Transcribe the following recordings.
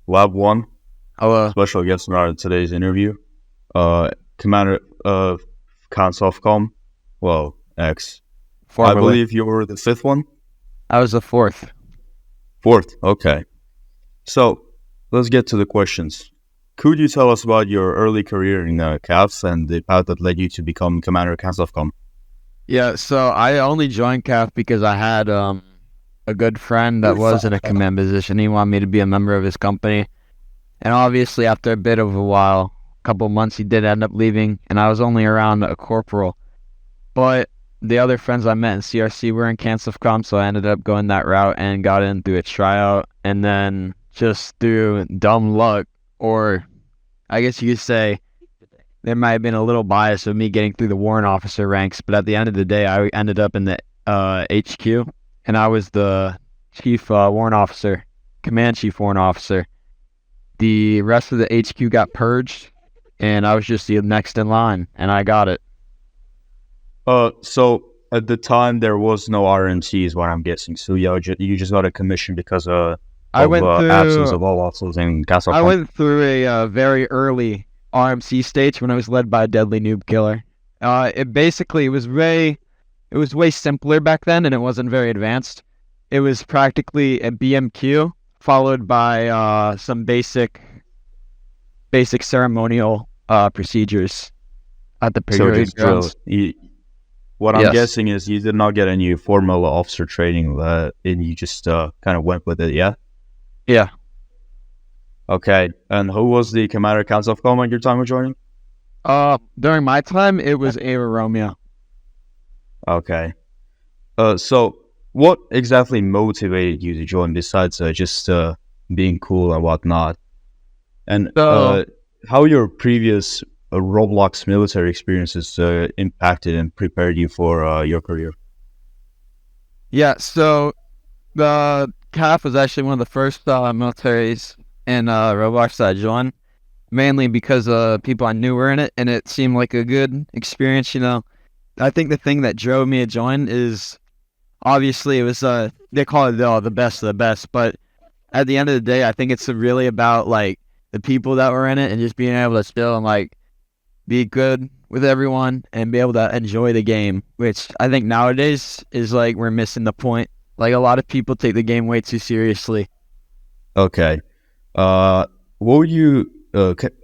Lab 1, Hello. special guest star in today's interview. Commander of CANSOFCOM, well, X. I Formerly. believe you were the fifth one? I was the fourth. Fourth, okay. So, let's get to the questions. Could you tell us about your early career in CAF and the path that led you to become Commander of CANSOFCOM? Yeah, so I only joined CAF because I had a good friend that was in a command position. He wanted me to be a member of his company. And obviously, after a bit of a while, a couple months, he did end up leaving, and I was only around a corporal. But the other friends I met in CRC were in CANSOFCOM, so I ended up going that route and got in through a tryout. And then just through dumb luck, or I guess you could say there might have been a little bias of me getting through the warrant officer ranks, but at the end of the day, I ended up in the HQ, and I was the chief warrant officer, command chief warrant officer. The rest of the HQ got purged, and I was just the next in line, and I got it. So at the time there was no RMC is what I'm guessing. So you just got a commission because I went through absence of all officers in CANSOFCOM. I went through a very early RMC stage when I was led by a deadly noob killer. It was way simpler back then, and it wasn't very advanced. It was practically a BMQ followed by some basic ceremonial procedures at the So parade just drill. grounds. What I'm Yes. guessing is you did not get any formal officer training, and you just kind of went with it, yeah? Yeah. Okay. And who was the commander of CANSOFCOM at your time of joining? During my time, it was Ava Romeo. Okay. So what exactly motivated you to join besides just being cool and whatnot? And So, how your previous Roblox military experiences impacted and prepared you for your career? yeah, so the CAF was actually one of the first militaries in Roblox that I joined, mainly because people I knew were in it, and it seemed like a good experience, I think the thing that drove me to join is obviously it was they call it the best of the best, but at the end of the day, I think it's really about like the people that were in it and just being able to chill and like be good with everyone and be able to enjoy the game, which I think nowadays is like we're missing the point. Like a lot of people take the game way too seriously. Okay. What would you?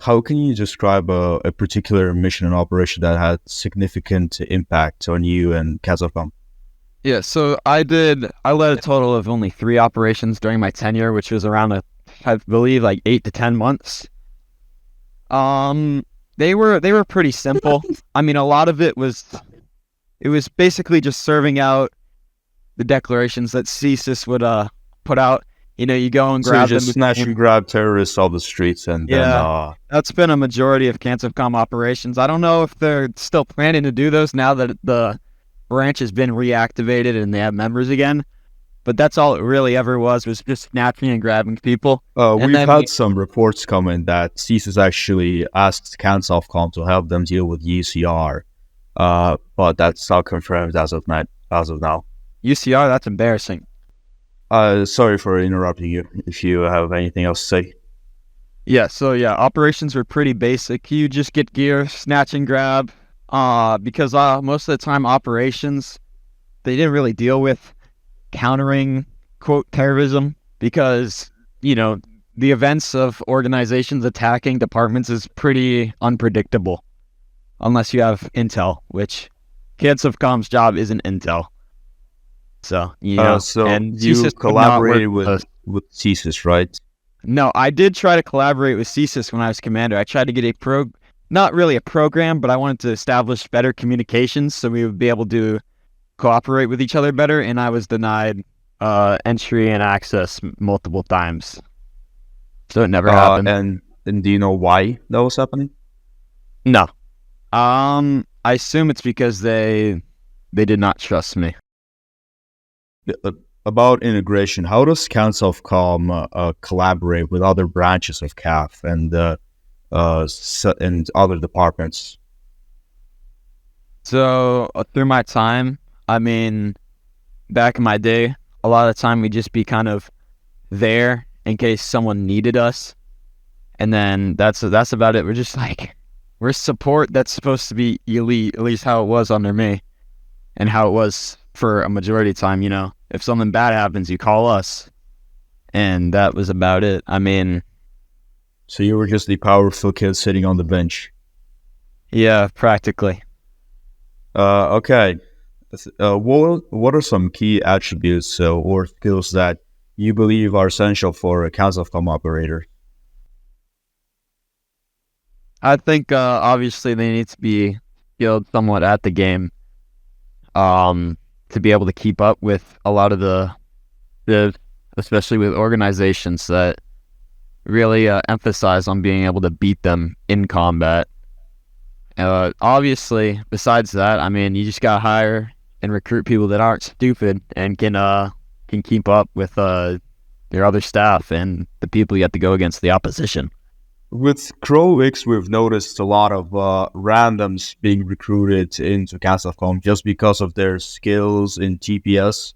How can you describe a particular mission and operation that had significant impact on you and CANSOFCOM? Yeah, so I led a total of only 3 operations during my tenure, which was around I believe like 8 to 10 months. They were pretty simple. I mean, a lot of it was basically just serving out the declarations that CSIS would put out. You go and So you grab just them. snatch and grab terrorists off the streets, and Yeah, that's been a majority of CANSOFCOM operations. I don't know if they're still planning to do those now that the branch has been reactivated and they have members again. But that's all it really ever was just snatching and grabbing people. And we've then had some reports coming that CSIS actually asked CANSOFCOM to help them deal with UCR, but that's not confirmed as of now. UCR, that's embarrassing. Sorry for interrupting you. If you have anything else to say. Yeah, so yeah, operations were pretty basic. You just get gear, snatch and grab. Because most of the time operations, they didn't really deal with countering, quote, terrorism, because, the events of organizations attacking departments is pretty unpredictable unless you have intel, which CANSOFCOM's job isn't intel. So, So and you CSIS would not collaborated work with CSIS, right? No, I did try to collaborate with CSIS when I was commander. I tried to get not really a program, but I wanted to establish better communications so we would be able to cooperate with each other better, and I was denied entry and access multiple times. So it never happened. And do you know why that was happening? No. I assume it's because they did not trust me. About integration, how does CANSOFCOM collaborate with other branches of CAF and other departments? So through my time, I mean, back in my day, a lot of the time we'd just be kind of there in case someone needed us. And then that's about it. We're just like, we're support that's supposed to be elite, at least how it was under me and how it was for a majority of time, If something bad happens, you call us. And that was about it. I mean, So you were just the powerful kid sitting on the bench. yeah, practically. Okay. What are some key attributes or skills that you believe are essential for a CANSOFCOM operator? I think obviously they need to be skilled somewhat at the game, to be able to keep up with a lot of the especially with organizations that really emphasize on being able to beat them in combat. Obviously, besides that, I mean, you just gotta hire and recruit people that aren't stupid and can keep up with your other staff and the people you have to go against, the opposition. With Crowix, we've noticed a lot of randoms being recruited into CANSOFCOM just because of their skills in GPS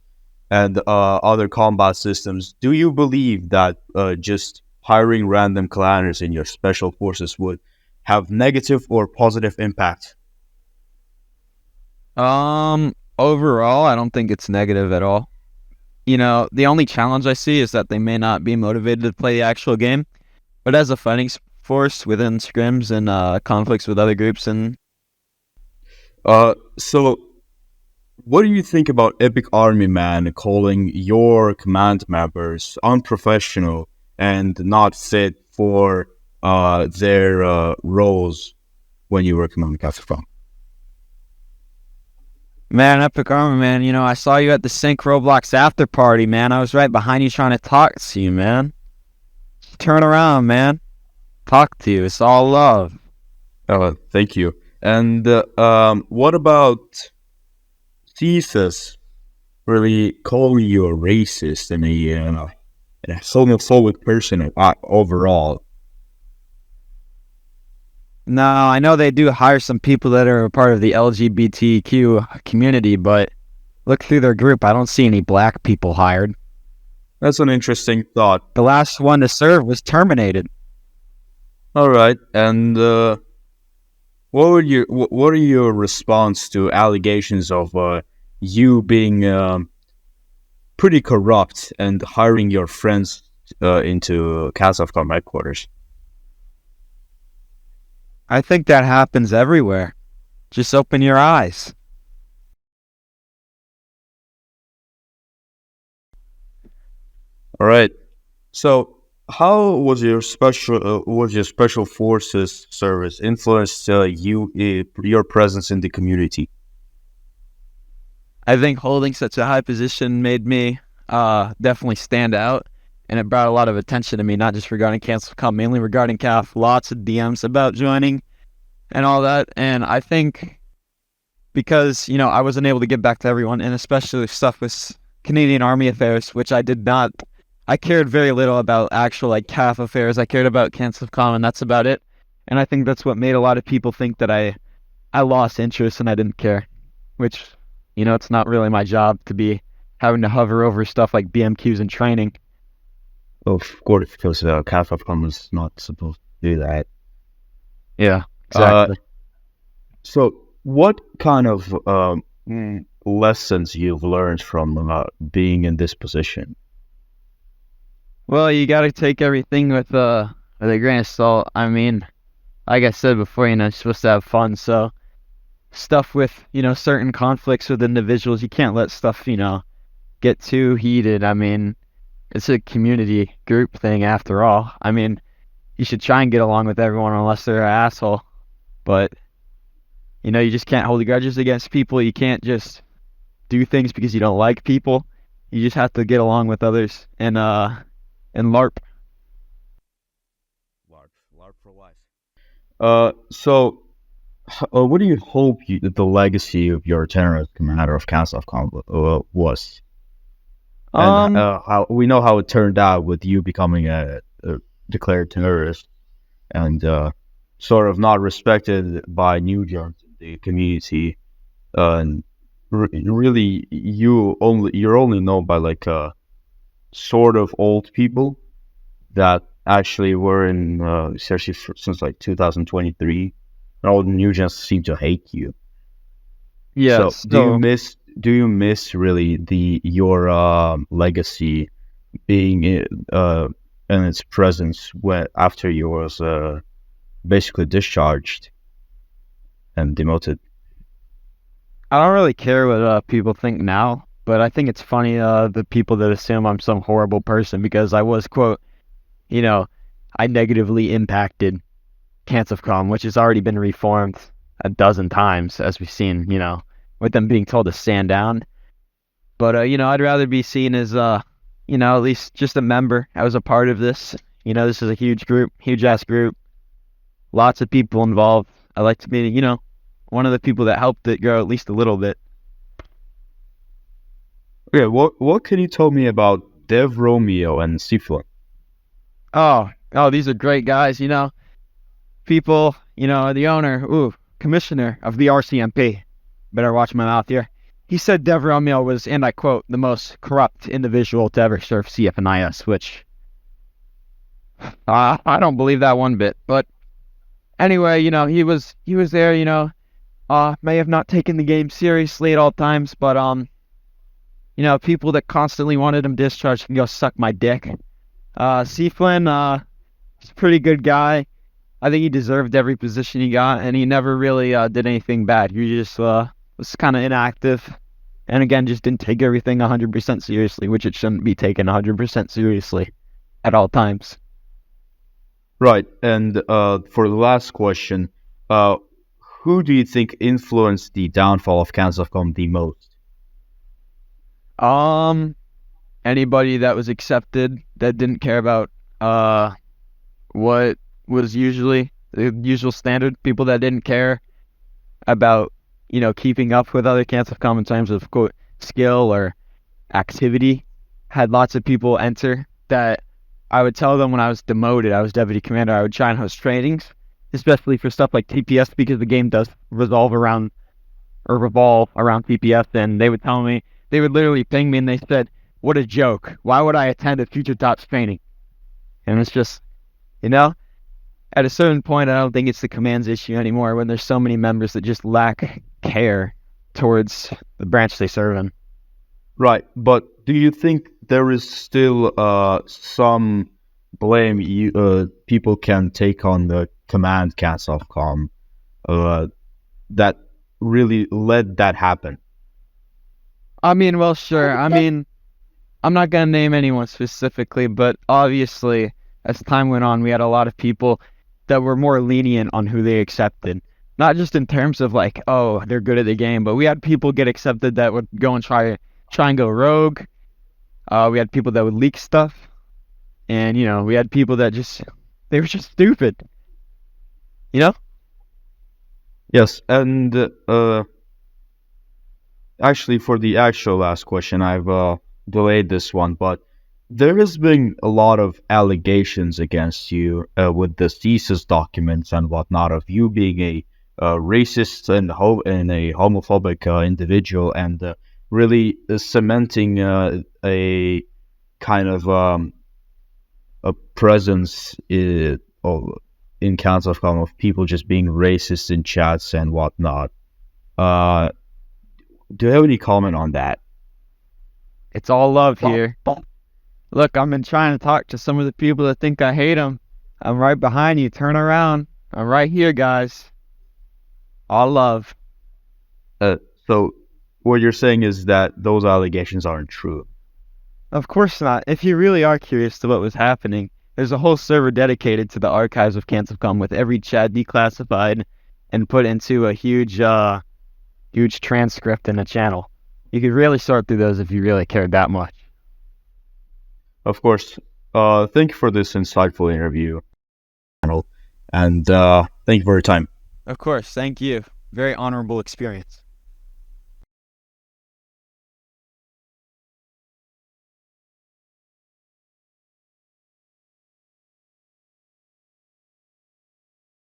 and other combat systems. Do you believe that just hiring random clanners in your special forces would have negative or positive impact? Overall, I don't think it's negative at all. The only challenge I see is that they may not be motivated to play the actual game, but as a fighting force within scrims and conflicts with other groups, and So what do you think about Epic Army Man calling your command members unprofessional and not fit for their roles when you were commanding CANSOFCOM? man, Epic Armor, man, I saw you at the Sync Roblox after party, man. I was right behind you trying to talk to you, man. Turn around, man. Talk to you. It's all love. Thank you. And what about thesis really calling you a racist and a homophobic person overall? No, I know they do hire some people that are a part of the LGBTQ community, but look through their group. I don't see any black people hired. That's an interesting thought. The last one to serve was terminated. All right, and what are your response to allegations of you being pretty corrupt and hiring your friends into CANSOFCOM headquarters? I think that happens everywhere. Just open your eyes. All right. So, how was your special forces service influenced your presence in the community? I think holding such a high position made me definitely stand out, and it brought a lot of attention to me, not just regarding CANSOFCOM, mainly regarding CAF. Lots of DMs about joining and all that, and I think because, I wasn't able to get back to everyone, and especially stuff with Canadian Army affairs, which I did not. I cared very little about actual CAF affairs. I cared about CANSOFCOM, and that's about it. And I think that's what made a lot of people think that I lost interest and I didn't care, which, it's not really my job to be having to hover over stuff like BMQs and training. Of course, because CANSOFCOM is not supposed to do that. Yeah, exactly. So, what kind of lessons you've learned from being in this position? Well, you got to take everything with a grain of salt. I mean, like I said before, you're supposed to have fun. So stuff with, certain conflicts with individuals, you can't let stuff, get too heated. I mean, it's a community group thing after all. I mean, you should try and get along with everyone unless they're an asshole. But, you just can't hold grudges against people. You can't just do things because you don't like people. You just have to get along with others and LARP. LARP for life. So, what do you hope the legacy of your tenure as commander of CANSOFCOM was? And how we know how it turned out with you becoming a declared terrorist and sort of not respected by new joins in the community. And you're only known by sort of old people that actually were in especially since like 2023, and all the new gens seem to hate you. So Yes. So do you miss really the your legacy being in its presence when after you was basically discharged and demoted? I don't really care what people think now, but I think it's funny the people that assume I'm some horrible person because I was, quote, you know, I negatively impacted CANSOFCOM, which has already been reformed a dozen times, as we've seen, with them being told to stand down. But, I'd rather be seen as, at least just a member. I was a part of this. This is a huge group, huge ass group, lots of people involved. I like to be, one of the people that helped it grow at least a little bit. Yeah, what can you tell me about Dev Romeo and Sifla? Oh, these are great guys, people, the owner, commissioner of the RCMP. Better watch my mouth here. He said Dev Romeo was, and I quote, the most corrupt individual to ever serve CFNIS, which I don't believe that one bit. But anyway, he was there, may have not taken the game seriously at all times, but people that constantly wanted him discharged can go suck my dick. Seaflin, he's a pretty good guy. I think he deserved every position he got, and he never really did anything bad. He just was kind of inactive, and again, just didn't take everything 100% seriously, which it shouldn't be taken 100% seriously at all times. Right, and for the last question, uh, who do you think influenced the downfall of CANSOFCOM the most? Um, Anybody that was accepted that didn't care about what was usually the usual standard, people that didn't care about keeping up with other CANSOFCOM in terms of quote skill or activity, had lots of people enter that I would tell them when I was demoted, I was deputy commander, I would try and host trainings, especially for stuff like TPS because the game does revolve around TPS, and they would tell me, they would literally ping me and they said, what a joke. Why would I attend a Future Tops training? And it's just, at a certain point, I don't think it's the command's issue anymore when there's so many members that just lack care towards the branch they serve in. Right, but do you think there is still some blame people can take on the command CANSOFCOM that really let that happen? I mean, well, sure. I mean, I'm not going to name anyone specifically, but obviously, as time went on, we had a lot of people that were more lenient on who they accepted. Not just in terms of like, oh, they're good at the game, but we had people get accepted that would go and try and go rogue. We had people that would leak stuff, and we had people that they were just stupid. Yes, and actually, for the actual last question, I've delayed this one, but there has been a lot of allegations against you with the thesis documents and whatnot of you being a racist and a homophobic individual, and really cementing a kind of a presence in CANSOFCOM of people just being racist in chats and whatnot. Uh, do you have any comment on that? It's all love here. Look, I've been trying to talk to some of the people that think I hate them. I'm right behind you. Turn around. I'm right here, guys. All love. So what you're saying is that those allegations aren't true. Of course not. If you really are curious to what was happening, there's a whole server dedicated to the archives of CANSOFCOM with every chat declassified and put into a huge transcript in a channel. You could really sort through those if you really cared that much. Of course. Thank you for this insightful interview, and thank you for your time. Of course. Thank you. Very honorable experience.